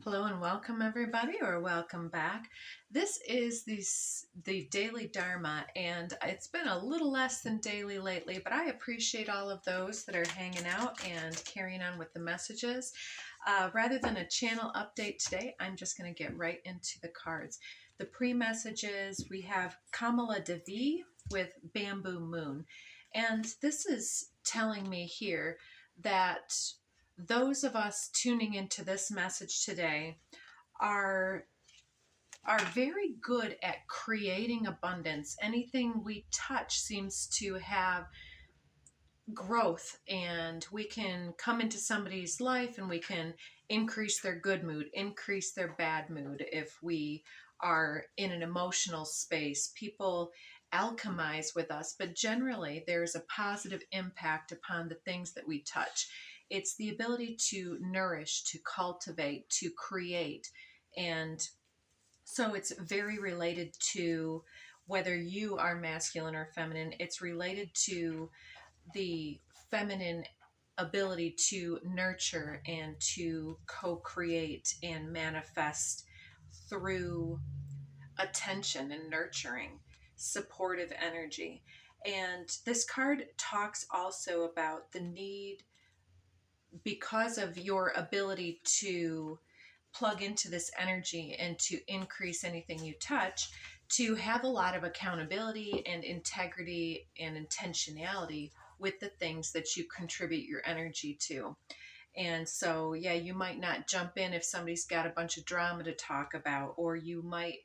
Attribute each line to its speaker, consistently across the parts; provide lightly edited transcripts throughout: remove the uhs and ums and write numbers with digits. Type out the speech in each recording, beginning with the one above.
Speaker 1: Hello and welcome everybody, or welcome back. This is the daily Dharma, and it's been a little less than daily lately, but I appreciate all of those that are hanging out and carrying on with the messages. Rather than a channel update today, I'm just going to get right into the cards. The pre-messages, we have Kamala Devi with Bamboo Moon, and this is telling me here that those of us tuning into this message today are very good at creating abundance. Anything we touch seems to have growth, and we can come into somebody's life and we can increase their good mood, increase their bad mood. If we are in an emotional space, people alchemize with us, but generally there's a positive impact upon the things that we touch. It's the ability to nourish, to cultivate, to create. And so it's very related to whether you are masculine or feminine. It's related to the feminine ability to nurture and to co-create and manifest through attention and nurturing, supportive energy. And this card talks also about the need, because of your ability to plug into this energy and to increase anything you touch, to have a lot of accountability and integrity and intentionality with the things that you contribute your energy to. And so, yeah, you might not jump in if somebody's got a bunch of drama to talk about, or you might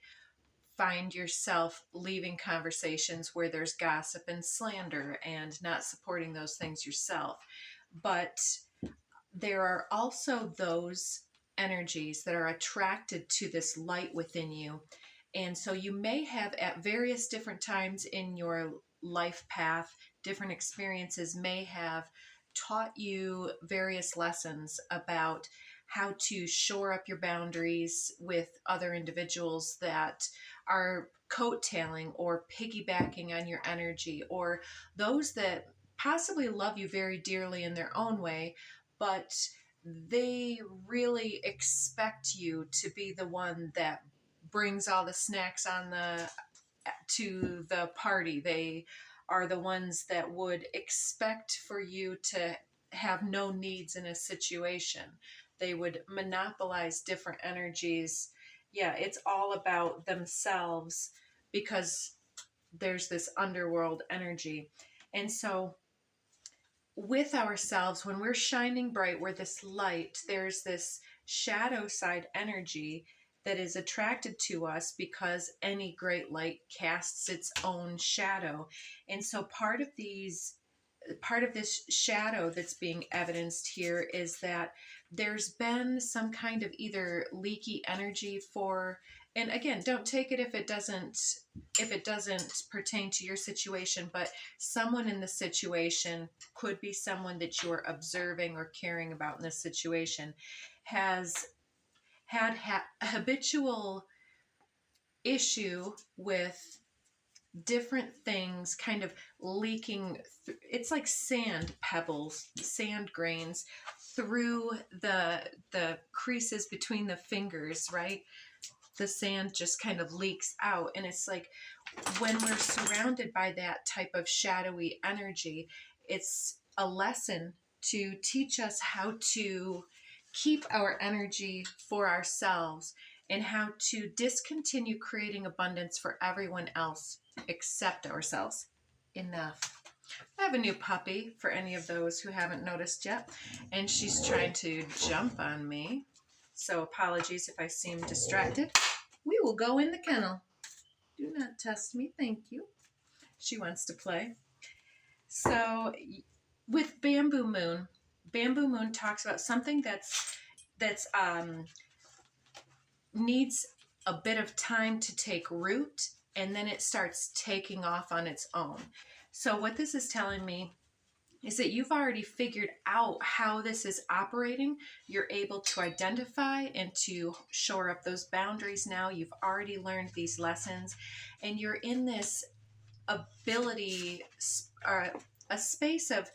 Speaker 1: find yourself leaving conversations where there's gossip and slander and not supporting those things yourself. But there are also those energies that are attracted to this light within you. And so you may have, at various different times in your life path, different experiences may have taught you various lessons about how to shore up your boundaries with other individuals that are coattailing or piggybacking on your energy, or those that possibly love you very dearly in their own way, but they really expect you to be the one that brings all the snacks on the to the party. They are the ones that would expect for you to have no needs in a situation. They would monopolize different energies. Yeah, it's all about themselves because there's this underworld energy. And so with ourselves, when we're shining bright, we're this light, there's this shadow side energy that is attracted to us because any great light casts its own shadow. And so part of this shadow that's being evidenced here is that there's been some kind of either leaky energy for, and again, don't take it if it doesn't pertain to your situation, but someone in the situation, could be someone that you're observing or caring about in this situation, has had habitual issue with different things kind of leaking it's like sand pebbles, sand grains through the creases between the fingers, right? The sand just kind of leaks out, and it's like when we're surrounded by that type of shadowy energy, it's a lesson to teach us how to keep our energy for ourselves and how to discontinue creating abundance for everyone else except ourselves. Enough. I have a new puppy for any of those who haven't noticed yet, and she's trying to jump on me. So apologies if I seem distracted. We will go in the kennel. Do not test me, thank you. She wants to play. So with Bamboo Moon talks about something that's needs a bit of time to take root, and then it starts taking off on its own. So what this is telling me is that you've already figured out how this is operating. You're able to identify and to shore up those boundaries now. You've already learned these lessons, and you're in this ability, a space of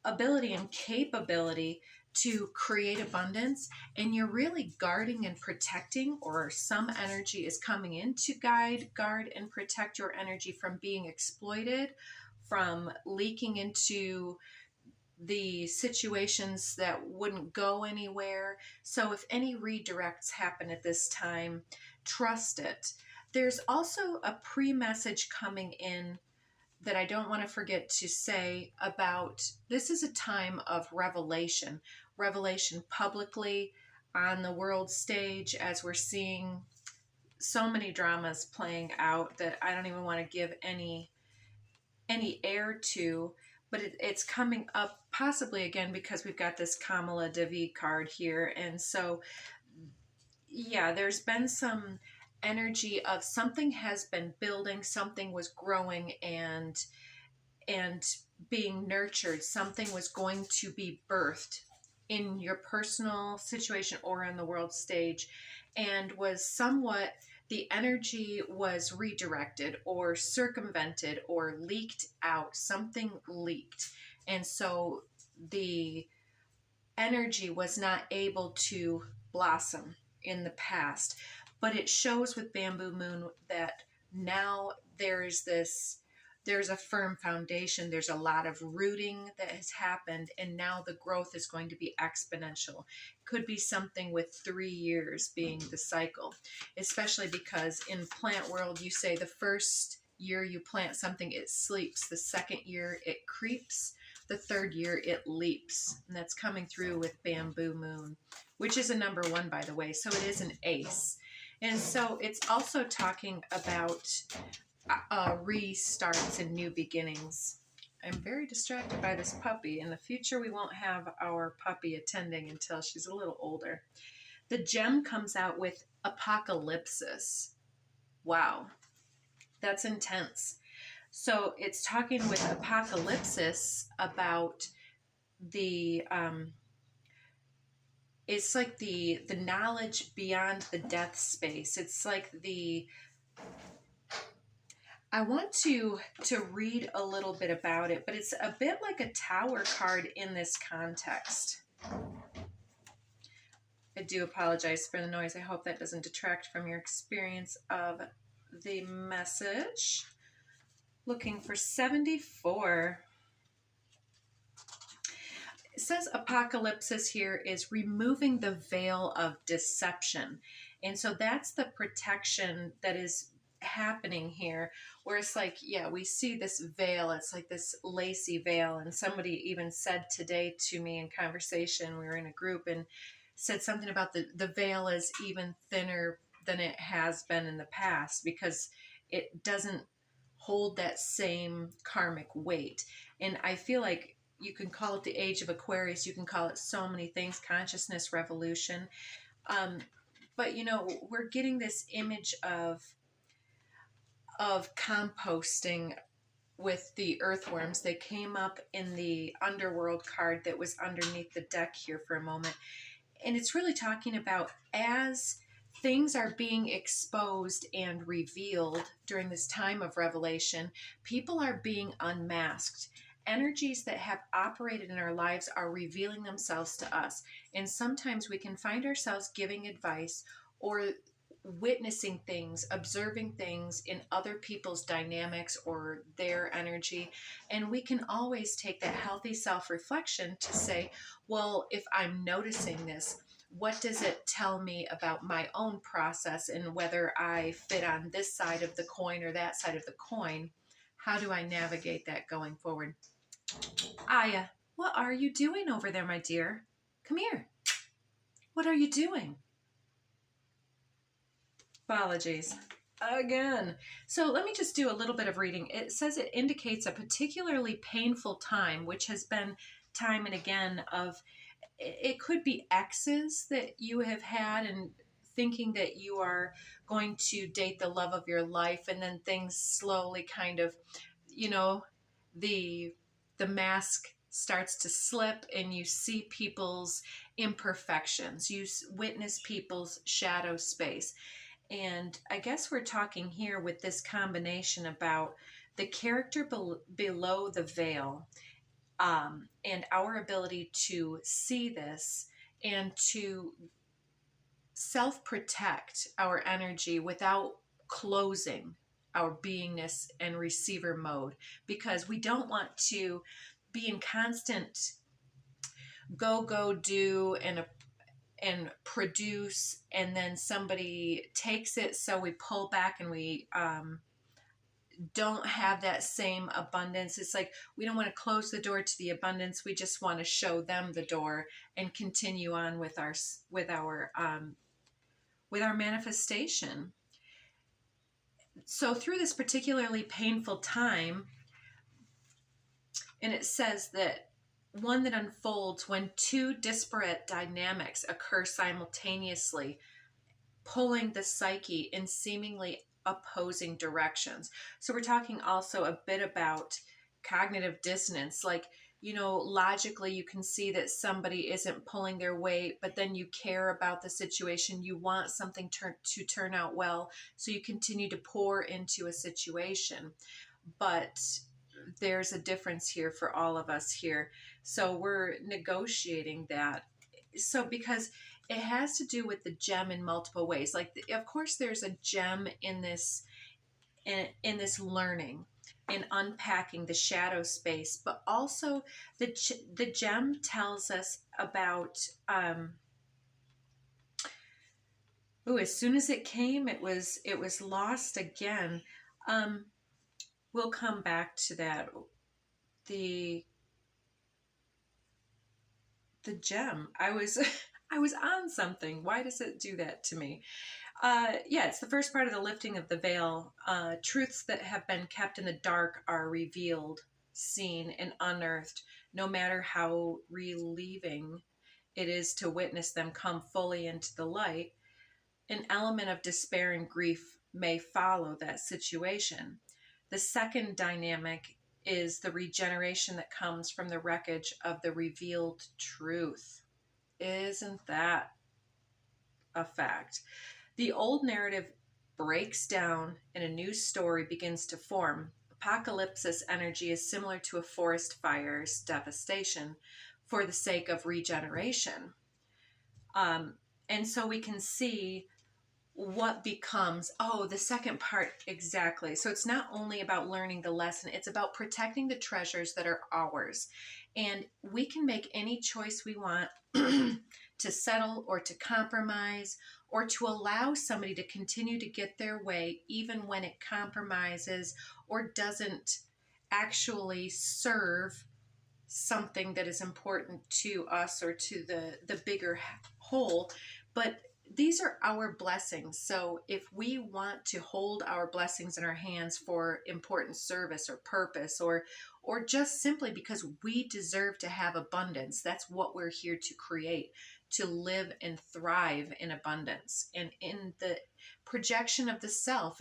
Speaker 1: ability and capability to create abundance, and you're really guarding and protecting, or some energy is coming in to guard and protect your energy from being exploited, from leaking into the situations that wouldn't go anywhere. So if any redirects happen at this time, trust it. There's also a pre-message coming in that I don't want to forget to say about, this is a time of revelation publicly on the world stage, as we're seeing so many dramas playing out that I don't even want to give any air to, but it's coming up possibly again because we've got this Kamala Devi card here. And so, yeah, there's been some energy of something has been building, something was growing and being nurtured, something was going to be birthed in your personal situation or on the world stage, and was somewhat, the energy was redirected or circumvented or leaked out. Something leaked. And so the energy was not able to blossom in the past. But it shows with Bamboo Moon that now there's a firm foundation. There's a lot of rooting that has happened, and now the growth is going to be exponential. Could be something with 3 years being the cycle, especially because in plant world, you say the first year you plant something, it sleeps. The second year, it creeps. The third year, it leaps. And that's coming through with Bamboo Moon, which is a number 1, by the way. So it is an ace. And so it's also talking about restarts and new beginnings. I'm very distracted by this puppy. In the future, we won't have our puppy attending until she's a little older. The gem comes out with apocalypsis. Wow, that's intense. So it's talking with apocalypsis about the it's like the knowledge beyond the death space. It's like I want to read a little bit about it, but it's a bit like a tower card in this context. I do apologize for the noise. I hope that doesn't detract from your experience of the message. Looking for 74. It says apocalypsis here is removing the veil of deception. And so that's the protection that is happening here, where it's like, yeah, we see this veil. It's like this lacy veil. And somebody even said today to me in conversation, we were in a group, and said something about the veil is even thinner than it has been in the past because it doesn't hold that same karmic weight. And I feel like you can call it the age of Aquarius. You can call it so many things, consciousness revolution. But, you know, we're getting this image of composting with the earthworms. They came up in the underworld card that was underneath the deck here for a moment. And it's really talking about as things are being exposed and revealed during this time of revelation, people are being unmasked. Energies that have operated in our lives are revealing themselves to us. And sometimes we can find ourselves giving advice or witnessing things, observing things in other people's dynamics or their energy. And we can always take that healthy self-reflection to say, well, if I'm noticing this, what does it tell me about my own process and whether I fit on this side of the coin or that side of the coin? How do I navigate that going forward? Aya, what are you doing over there, my dear? Come here. What are you doing? Apologies. Again. So let me just do a little bit of reading. It says it indicates a particularly painful time, which has been time and again of, it could be exes that you have had and thinking that you are going to date the love of your life, and then things slowly kind of, you know, the mask starts to slip and you see people's imperfections. You witness people's shadow space. And I guess we're talking here with this combination about the character below the veil. and our ability to see this and to self-protect our energy without closing our beingness and receiver mode, because we don't want to be in constant go do and produce, and then somebody takes it, so we pull back and we don't have that same abundance. It's like we don't want to close the door to the abundance. We just want to show them the door and continue on with our manifestation. So through this particularly painful time, and it says that one that unfolds when two disparate dynamics occur simultaneously, pulling the psyche in seemingly opposing directions. So we're talking also a bit about cognitive dissonance. Like, logically you can see that somebody isn't pulling their weight, but then you care about the situation. You want something to turn out well, so you continue to pour into a situation. But there's a difference here for all of us here. So we're negotiating that. So because it has to do with the gem in multiple ways. Like, of course, there's a gem in this learning, in unpacking the shadow space, but also the gem tells us about. As soon as it came, it was lost again. We'll come back to that. The gem. I was on something. Why does it do that to me? It's the first part of the lifting of the veil. Truths that have been kept in the dark are revealed, seen, and unearthed, no matter how relieving it is to witness them come fully into the light. An element of despair and grief may follow that situation. The second dynamic is the regeneration that comes from the wreckage of the revealed truth. Isn't that a fact? The old narrative breaks down and a new story begins to form. Apocalypsis energy is similar to a forest fire's devastation for the sake of regeneration. And so we can see what becomes, the second part, exactly. So it's not only about learning the lesson, it's about protecting the treasures that are ours. And we can make any choice we want to settle or to compromise or to allow somebody to continue to get their way, even when it compromises or doesn't actually serve something that is important to us or to the bigger whole. But these are our blessings. So if we want to hold our blessings in our hands for important service or purpose, or just simply because we deserve to have abundance, that's what we're here to create, to live and thrive in abundance and in the projection of the self.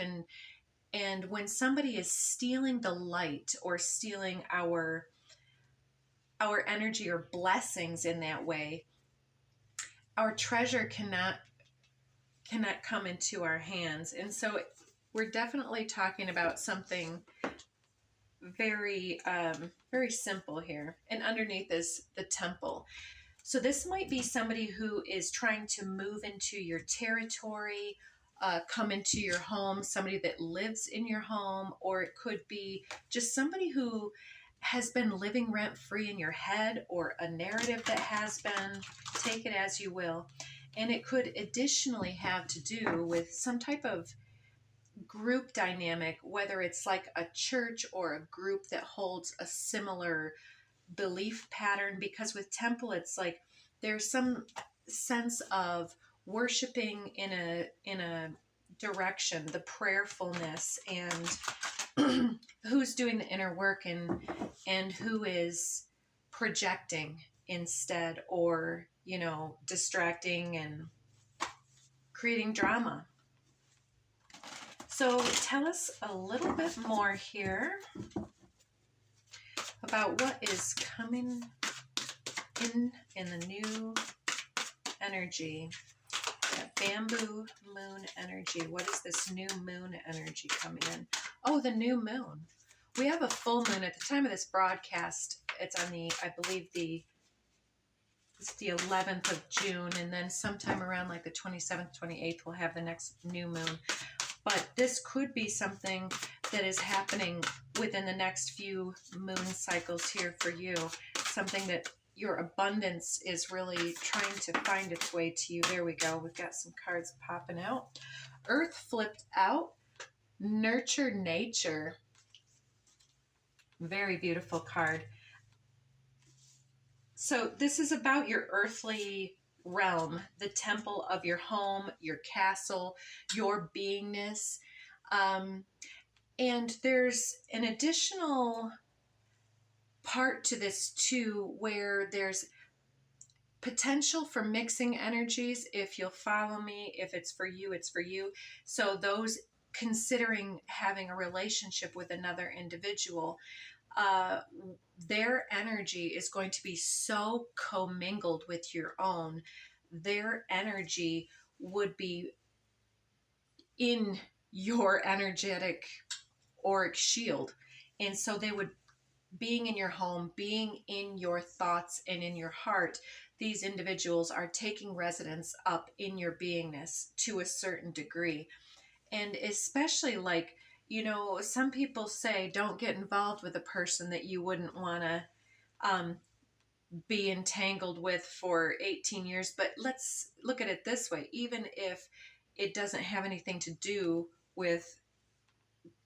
Speaker 1: And when somebody is stealing the light or stealing our energy or blessings in that way, our treasure cannot come into our hands. And so we're definitely talking about something very, very simple here. And underneath is the temple. So this might be somebody who is trying to move into your territory, come into your home, somebody that lives in your home, or it could be just somebody who has been living rent-free in your head, or a narrative that has been. Take it as you will. And it could additionally have to do with some type of group dynamic, whether it's like a church or a group that holds a similar belief pattern. Because with temple, it's like there's some sense of worshiping in a direction, the prayerfulness, and who's doing the inner work and who is projecting instead, or distracting and creating drama. So tell us a little bit more here about what is coming in the new energy, that bamboo moon energy. What is this new moon energy coming in? Oh, the new moon. We have a full moon at the time of this broadcast. It's on the, I believe it's the 11th of June, and then sometime around like the 27th, 28th, we'll have the next new moon. But this could be something that is happening within the next few moon cycles here for you. Something that your abundance is really trying to find its way to you. There we go. We've got some cards popping out. Earth flipped out. Nurture nature. Very beautiful card. So this is about your earthly realm, the temple of your home, your castle, your beingness. And there's an additional part to this too, where there's potential for mixing energies. If you'll follow me, if it's for you, it's for you. So those considering having a relationship with another individual, their energy is going to be so commingled with your own. Their energy would be in your energetic auric shield. And so they would, being in your home, being in your thoughts and in your heart, these individuals are taking residence up in your beingness to a certain degree. And especially like, you know, some people say don't get involved with a person that you wouldn't want to be entangled with for 18 years. But let's look at it this way. Even if it doesn't have anything to do with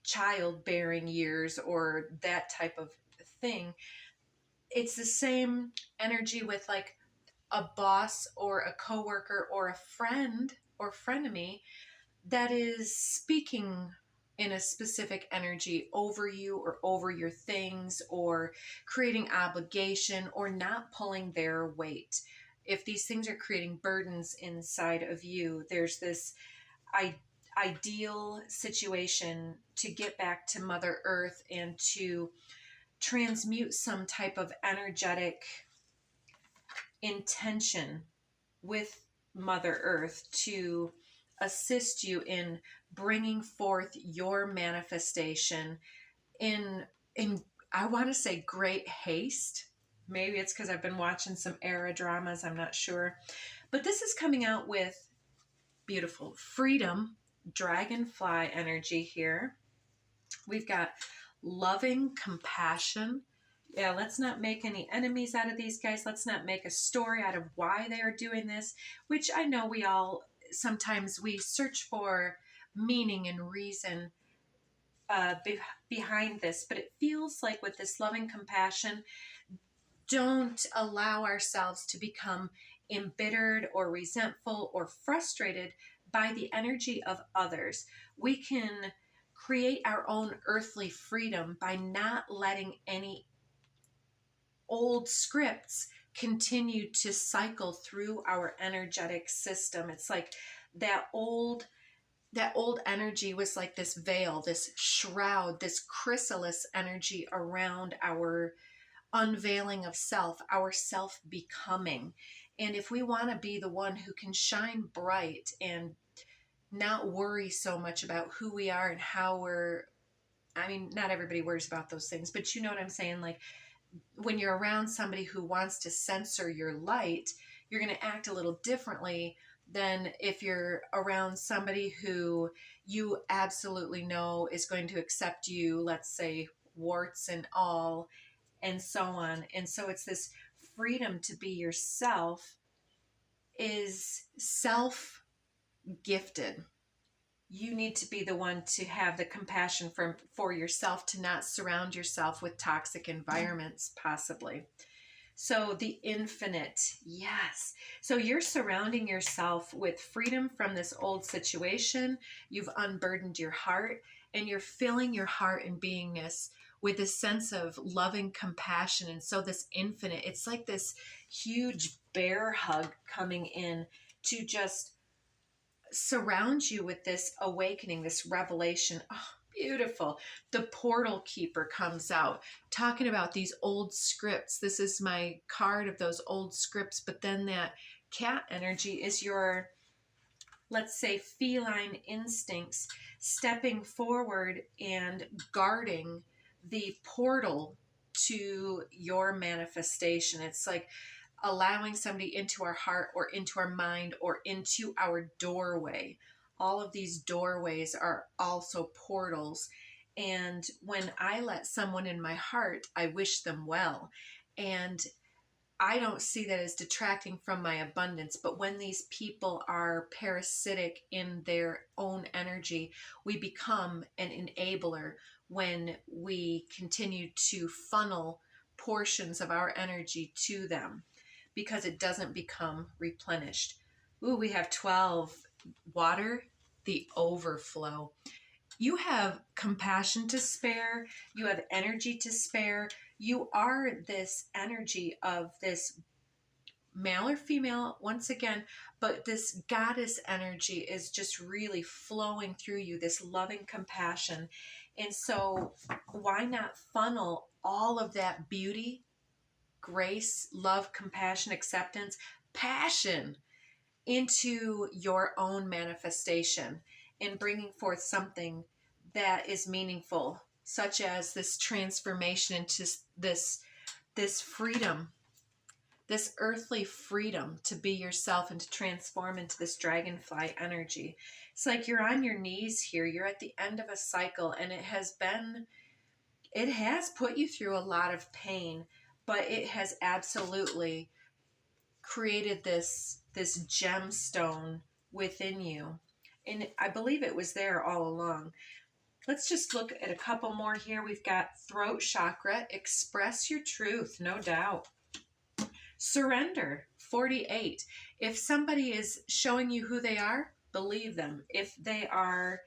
Speaker 1: childbearing years or that type of thing, it's the same energy with like a boss or a coworker or a friend or frenemy that is speaking in a specific energy over you or over your things, or creating obligation or not pulling their weight. If these things are creating burdens inside of you, there's this ideal situation to get back to Mother Earth and to transmute some type of energetic intention with Mother Earth to assist you in bringing forth your manifestation in I want to say great haste. Maybe it's because I've been watching some era dramas, I'm not sure. But this is coming out with beautiful freedom, dragonfly energy here. We've got loving compassion. Yeah, let's not make any enemies out of these guys. Let's not make a story out of why they are doing this, which I know we all, sometimes we search for meaning and reason behind this, but it feels like with this loving compassion, don't allow ourselves to become embittered or resentful or frustrated by the energy of others. We can create our own earthly freedom by not letting any old scripts continue to cycle through our energetic system. It's like that old energy was like this veil, this shroud, this chrysalis energy around our unveiling of self, our self becoming. And if we want to be the one who can shine bright and not worry so much about who we are and how we're, I mean, not everybody worries about those things, but you know what I'm saying? Like when you're around somebody who wants to censor your light, you're going to act a little differently than if you're around somebody who you absolutely know is going to accept you, let's say, warts and all, and so on. And so it's this freedom to be yourself is self-gifted. You need to be the one to have the compassion for yourself, to not surround yourself with toxic environments, possibly. So the infinite, yes. So you're surrounding yourself with freedom from this old situation. You've unburdened your heart, and you're filling your heart and beingness with a sense of loving compassion. And so this infinite, it's like this huge bear hug coming in to just surround you with this awakening, this revelation. Oh, beautiful. The portal keeper comes out talking about these old scripts. This is my card of those old scripts, but then that cat energy is your, let's say, feline instincts stepping forward and guarding the portal to your manifestation. It's like allowing somebody into our heart or into our mind or into our doorway. All of these doorways are also portals. And when I let someone in my heart, I wish them well. And I don't see that as detracting from my abundance, but when these people are parasitic in their own energy, we become an enabler when we continue to funnel portions of our energy to them because it doesn't become replenished. Ooh, we have 12. Water, the overflow. You have compassion to spare, you have energy to spare. You are this energy of this male or female, once again, but this goddess energy is just really flowing through you, this loving compassion. And so, why not funnel all of that beauty, grace, love, compassion, acceptance, passion into your own manifestation and bringing forth something that is meaningful, such as this transformation into this freedom, this earthly freedom to be yourself and to transform into this dragonfly energy. It's like you're on your knees here. You're at the end of a cycle, and it has put you through a lot of pain, but it has absolutely created this gemstone within you. And I believe it was there all along. Let's just look at a couple more here. We've got throat chakra, express your truth, no doubt. Surrender, 48. If somebody is showing you who they are, believe them. If they are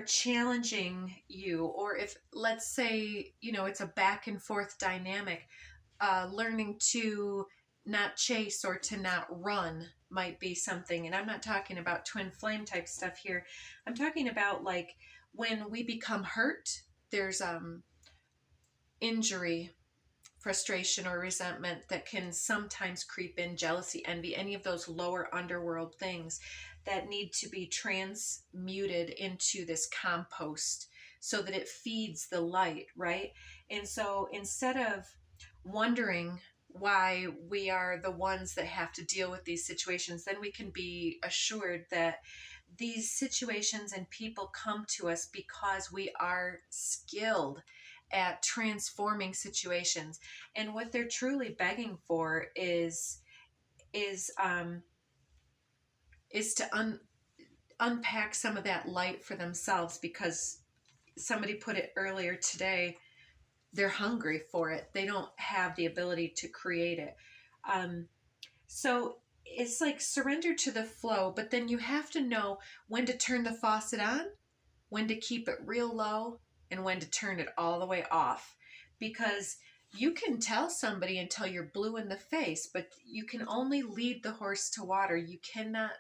Speaker 1: challenging you, or if, let's say, it's a back and forth dynamic, learning to not chase or to not run might be something. And I'm not talking about twin flame type stuff here. I'm talking about like when we become hurt, there's injury, frustration, or resentment that can sometimes creep in, jealousy, envy, any of those lower underworld things that need to be transmuted into this compost so that it feeds the light, right? And so instead of wondering why we are the ones that have to deal with these situations, then we can be assured that these situations and people come to us because we are skilled at transforming situations. And what they're truly begging for is to unpack some of that light for themselves, because somebody put it earlier today, they're hungry for it. They don't have the ability to create it. So it's like surrender to the flow, but then you have to know when to turn the faucet on, when to keep it real low, and when to turn it all the way off. Because you can tell somebody until you're blue in the face, but you can only lead the horse to water. You cannot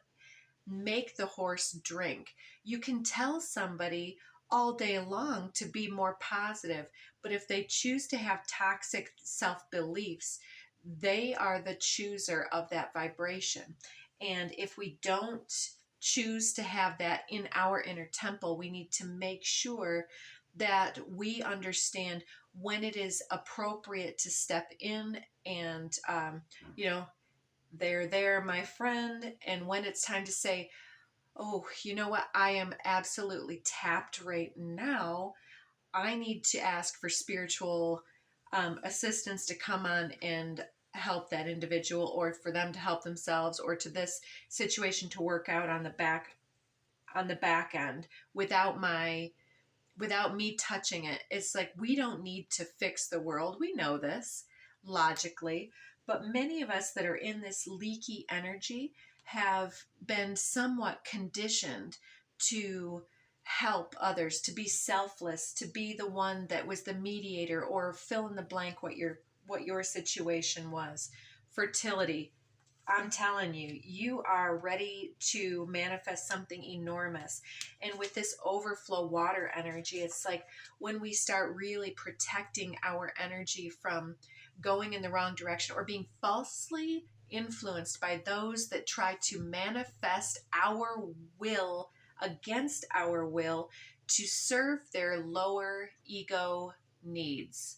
Speaker 1: make the horse drink. You can tell somebody all day long to be more positive, but if they choose to have toxic self-beliefs, they are the chooser of that vibration. And if we don't choose to have that in our inner temple, we need to make sure that we understand when it is appropriate to step in and, they're there, my friend, and when it's time to say, oh, you know what, I am absolutely tapped right now. I need to ask for spiritual assistance to come on and help that individual, or for them to help themselves, or to this situation to work out on the back end without me touching it. It's like, we don't need to fix the world. We know this logically, but many of us that are in this leaky energy have been somewhat conditioned to help others, to be selfless, to be the one that was the mediator, or fill in the blank what your situation was. Fertility. I'm telling you, you are ready to manifest something enormous. And with this overflow water energy, it's like when we start really protecting our energy from going in the wrong direction or being falsely influenced by those that try to manifest our will against our will to serve their lower ego needs.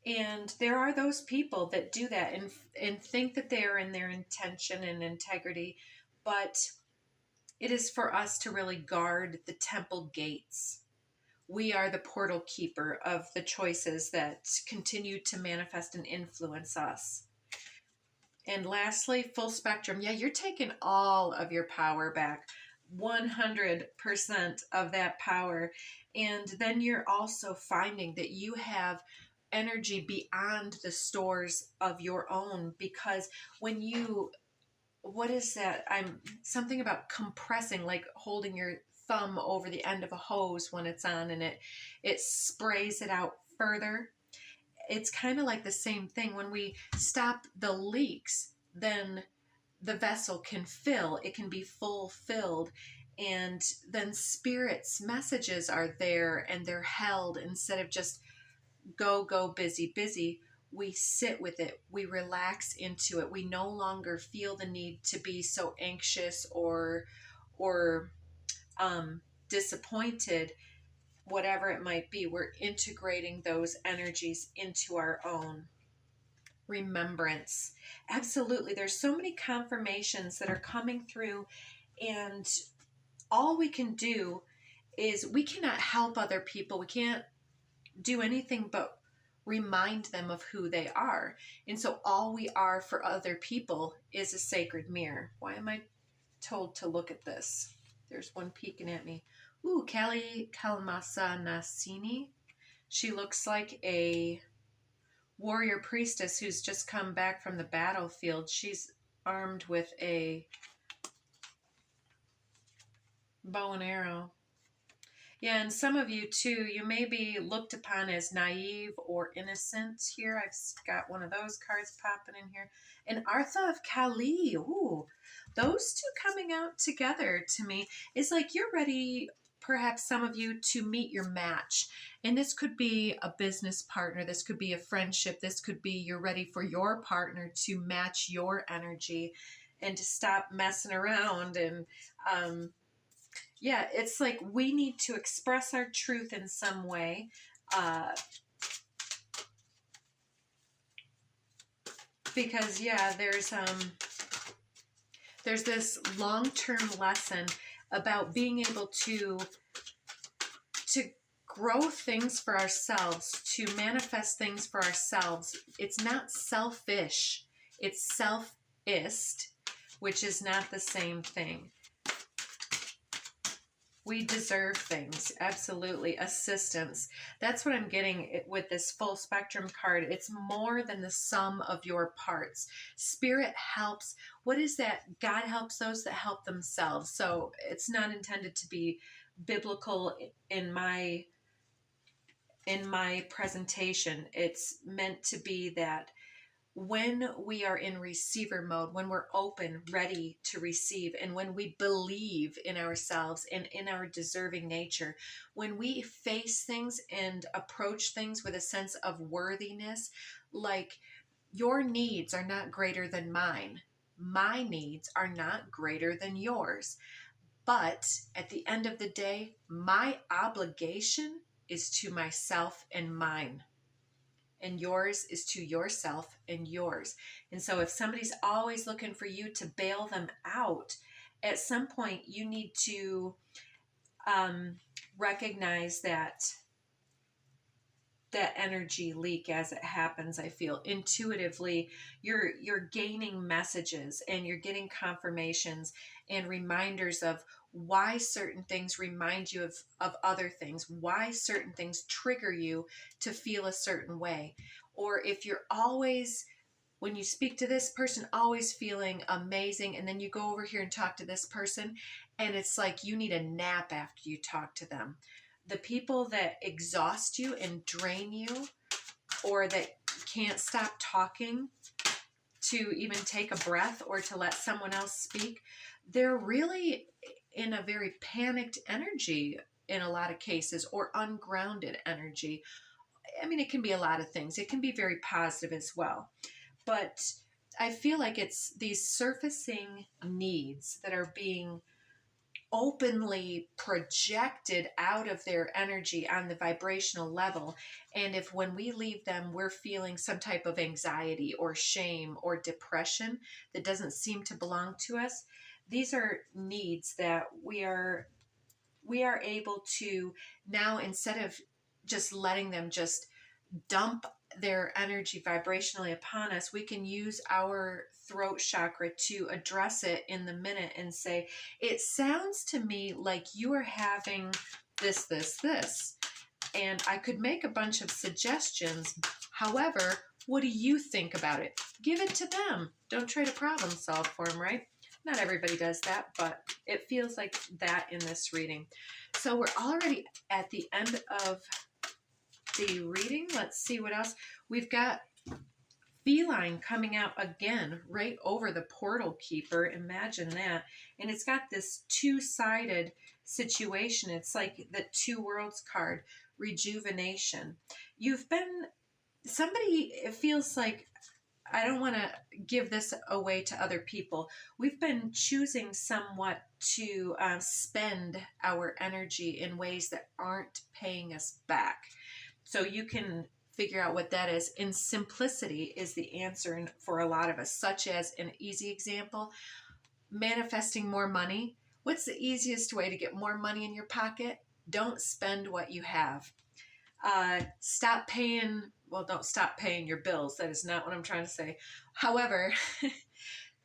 Speaker 1: And there are those people that do that and think that they are in their intention and integrity, but it is for us to really guard the temple gates. We are the portal keeper of the choices that continue to manifest and influence us. And lastly, full spectrum. Yeah, you're taking all of your power back, 100% of that power. And then you're also finding that you have energy beyond the stores of your own, because when you, what is that? I'm something about compressing, like holding your thumb over the end of a hose when it's on and it sprays it out further. It's kind of like the same thing. When we stop the leaks, then the vessel can fill, it can be fulfilled, and then spirit's messages are there and they're held instead of just go, busy, busy. We sit with it, we relax into it. We no longer feel the need to be so anxious or disappointed, whatever it might be. We're integrating those energies into our own. Remembrance. Absolutely. There's so many confirmations that are coming through, and all we can do is we cannot help other people. We can't do anything but remind them of who they are. And so all we are for other people is a sacred mirror. Why am I told to look at this? There's one peeking at me. Ooh, Kali Kalmasa Nasini. She looks like a warrior priestess who's just come back from the battlefield. She's armed with a bow and arrow. Yeah, and some of you too, you may be looked upon as naive or innocent here. I've got one of those cards popping in here. And Artha of Kali, ooh, those two coming out together to me is like you're ready, perhaps some of you, to meet your match. And this could be a business partner, this could be a friendship, this could be you're ready for your partner to match your energy and to stop messing around. And yeah, it's like we need to express our truth in some way. Because yeah, there's this long-term lesson about being able to grow things for ourselves, to manifest things for ourselves. It's not selfish, it's selfist, which is not the same thing. We deserve things, absolutely. Assistance. That's what I'm getting with this full spectrum card. It's more than the sum of your parts. Spirit helps. What is that? God helps those that help themselves. So it's not intended to be biblical in my presentation. It's meant to be that when we are in receiver mode, when we're open, ready to receive, and when we believe in ourselves and in our deserving nature, when we face things and approach things with a sense of worthiness, like your needs are not greater than mine, my needs are not greater than yours. But at the end of the day, my obligation is to myself and mine. And yours is to yourself and yours. And so if somebody's always looking for you to bail them out, at some point you need to recognize that energy leak as it happens. I feel intuitively you're gaining messages and you're getting confirmations and reminders of why certain things remind you of other things, why certain things trigger you to feel a certain way. Or if you're always, when you speak to this person, always feeling amazing, and then you go over here and talk to this person and it's like you need a nap after you talk to them. The people that exhaust you and drain you, or that can't stop talking to even take a breath or to let someone else speak, they're really in a very panicked energy in a lot of cases, or ungrounded energy. I mean, it can be a lot of things. It can be very positive as well. But I feel like it's these surfacing needs that are being openly projected out of their energy on the vibrational level. And if when we leave them, we're feeling some type of anxiety or shame or depression that doesn't seem to belong to us, these are needs that we are able to now, instead of just letting them just dump their energy vibrationally upon us, we can use our throat chakra to address it in the minute and say, it sounds to me like you are having this. And I could make a bunch of suggestions. However, what do you think about it? Give it to them. Don't try to problem solve for them, right? Not everybody does that, but it feels like that in this reading. So we're already at the end of the reading. Let's see what else. We've got feline coming out again right over the portal keeper. Imagine that. And it's got this two-sided situation. It's like the Two Worlds card, rejuvenation. You've been somebody, it feels like, I don't want to give this away to other people. We've been choosing somewhat to spend our energy in ways that aren't paying us back. So you can figure out what that is. In simplicity is the answer for a lot of us, such as an easy example, manifesting more money. What's the easiest way to get more money in your pocket? Don't spend what you have. Stop paying, well, don't stop paying your bills. That is not what I'm trying to say. However,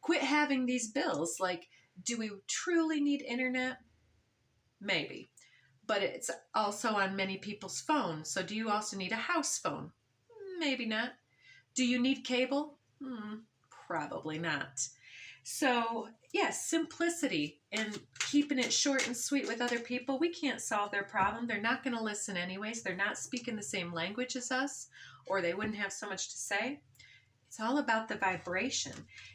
Speaker 1: quit having these bills. Like, do we truly need internet? Maybe. But it's also on many people's phones. So do you also need a house phone? Maybe not. Do you need cable? Probably not. So, yes, simplicity and keeping it short and sweet with other people. We can't solve their problem. They're not going to listen anyways. They're not speaking the same language as us, or they wouldn't have so much to say. It's all about the vibration.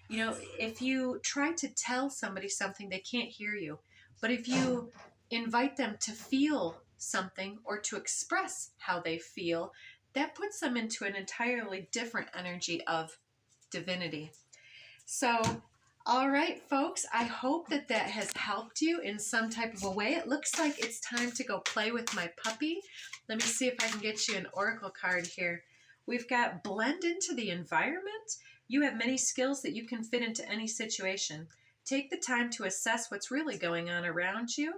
Speaker 1: You know, if you try to tell somebody something, they can't hear you. But if you invite them to feel something or to express how they feel, that puts them into an entirely different energy of divinity. So, all right, folks, I hope that that has helped you in some type of a way. It looks like it's time to go play with my puppy. Let me see if I can get you an oracle card here. We've got blend into the environment. You have many skills that you can fit into any situation. Take the time to assess what's really going on around you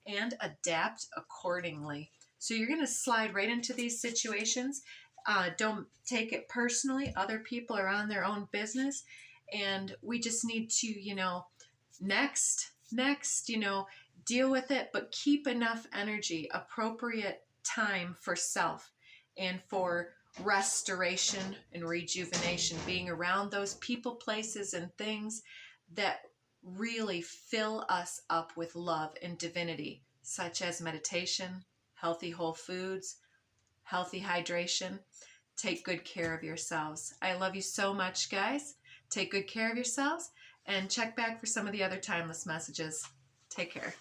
Speaker 1: and adapt accordingly. So you're going to slide right into these situations. Don't take it personally. Other people are on their own business. And we just need to, next, deal with it, but keep enough energy, appropriate time for self and for restoration and rejuvenation, being around those people, places, and things that really fill us up with love and divinity, such as meditation, healthy whole foods, healthy hydration. Take good care of yourselves. I love you so much, guys. Take good care of yourselves and check back for some of the other timeless messages. Take care.